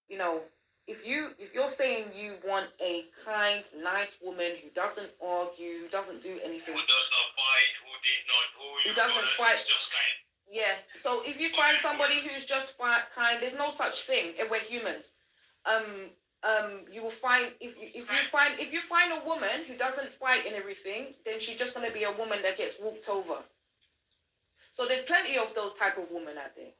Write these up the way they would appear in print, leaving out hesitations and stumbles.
you know, if you're saying you want a kind, nice woman who doesn't argue, who doesn't do anything, who does not fight, who doesn't fight, just kind. Yeah. So if you find somebody who's just kind, there's no such thing. We're humans. You will find if you find a woman who doesn't fight and everything, then she's just gonna be a woman that gets walked over. So there's plenty of those type of women out there.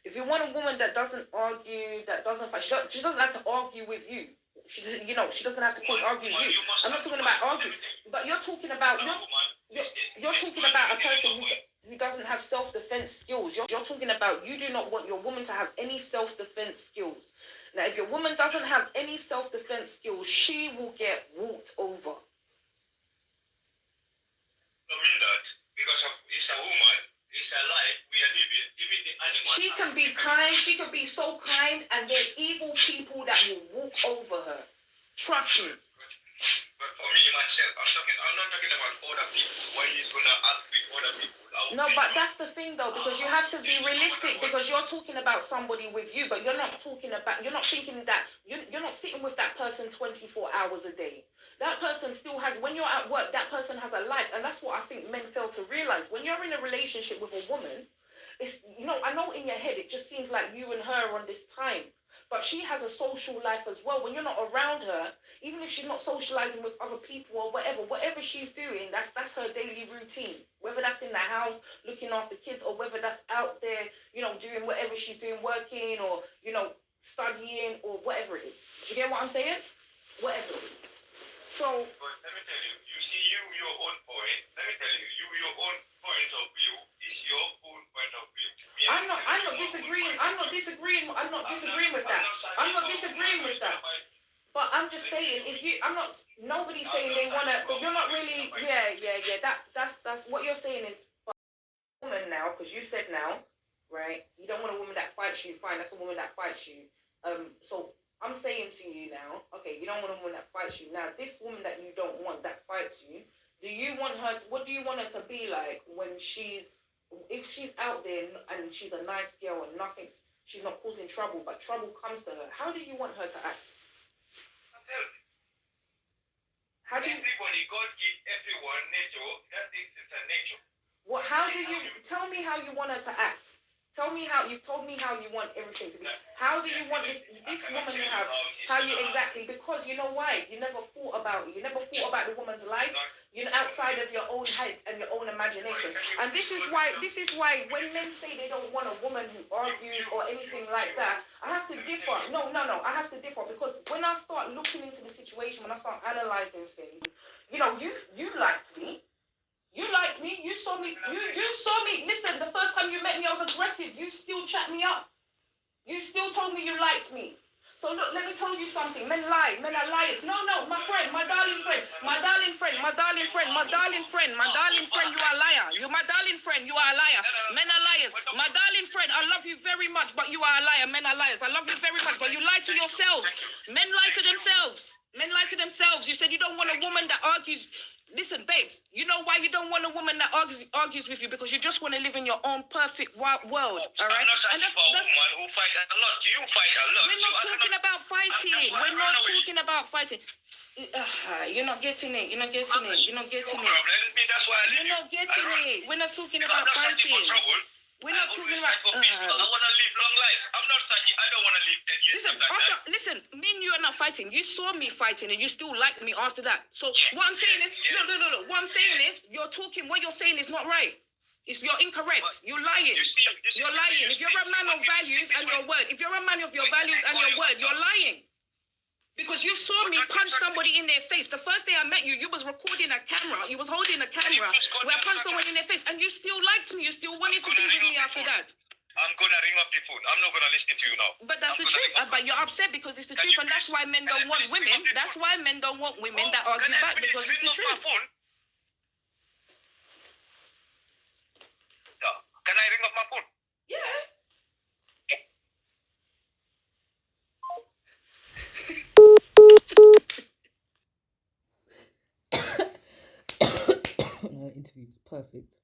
If you want a woman that doesn't argue, that doesn't fight, she doesn't have to argue with you. She doesn't have to argue with you. I'm not talking about arguing, but you're talking about you're talking about a person who doesn't have self-defense skills. You're talking about you do not want your woman to have any self-defense skills. Now, if your woman doesn't have any self-defense skills, she will get walked over. I mean that because it's a woman, it's a life we are living, even the animals. She can be kind, she can be so kind, and there's evil people that will walk over her. Trust me. But for me, myself, I'm not talking about other people. Why he's gonna ask with other people? No, but that's the thing though, because you have to be realistic, because you're talking about somebody with you, but you're not thinking that, you're not sitting with that person 24 hours a day. That person still has, when you're at work, that person has a life, and that's what I think men fail to realize. When you're in a relationship with a woman, it's, I know in your head, it just seems like you and her are on this time. But she has a social life as well. When you're not around her, even if she's not socializing with other people or whatever she's doing, that's her daily routine. Whether that's in the house, looking after kids, or whether that's out there, doing whatever she's doing, working or, studying or whatever it is. You get what I'm saying? Whatever it is. So... But let me tell you, your own point. Let me tell you, your own point of view is your own point of view. I'm not disagreeing with that. I'm not disagreeing with that. But I'm just saying, nobody's saying they wanna, but you're not really, that's what you're saying is, woman now, because you said now, right, you don't want a woman that fights you, fine, that's a woman that fights you. So I'm saying to you now, okay, you don't want a woman that fights you. Now, this woman that you don't want that fights you, what do you want her to be like when if she's out there and she's a nice girl and she's not causing trouble, but trouble comes to her, how do you want her to act? Everybody, God gives everyone nature, that is it's a nature. Tell me how you want her to act. Tell me how, you've told me how you want everything to be. How do you want this woman to have, exactly, because you know why? You never thought about the woman's life, outside of your own head and your own imagination. And this is why when men say they don't want a woman who argues or anything like that, I have to differ. No, I have to differ, because when I start looking into the situation, when I start analyzing things, you liked me. You liked me. You saw me. You saw me. Listen, the first time you met me, I was aggressive. You still chat me up. You still told me you liked me. So look, let me tell you something. Men lie. Men are liars. No, my friend, my darling friend, you are a liar. You, my darling friend, you are a liar. Men are liars. My darling friend, I love you very much, but you are a liar. Men are liars. I love you very much, but you lie to yourselves. Men lie to themselves. Men lie to themselves. You said you don't want a woman that argues. Listen, babes, you know why you don't want a woman that argues with you? Because you just want to live in your own perfect world, all right? I'm not searching for a woman who fight a lot. You fight a lot. We're not talking about fighting. We're not talking about fighting. You're not getting it. You're not getting it. You're not getting it. That's why you're not getting it. We're not talking about fighting. We're not talking about... I want to live long life. I'm not searching. I don't want to live 10 years. Listen, me and you are not fighting. You saw me fighting and you still liked me after that. So what I'm saying is... Look. What I'm saying is, what you're saying is not right. You're incorrect. You're lying. You're lying. If you're a man of values and your word, if you're a man of your values and your word, you're lying. Because you saw me punch somebody in their face. The first day I met you, you was recording a camera. You was holding a camera where I punched someone in their face. And you still liked me. You still wanted to be with me after that. I'm going to ring up the phone. I'm not going to listen to you now. But that's the truth. But you're upset because it's the truth. And that's why men don't want women. That's why men don't want women that argue back, because it's the truth. Can I ring up my phone? Yeah. No, interview is perfect.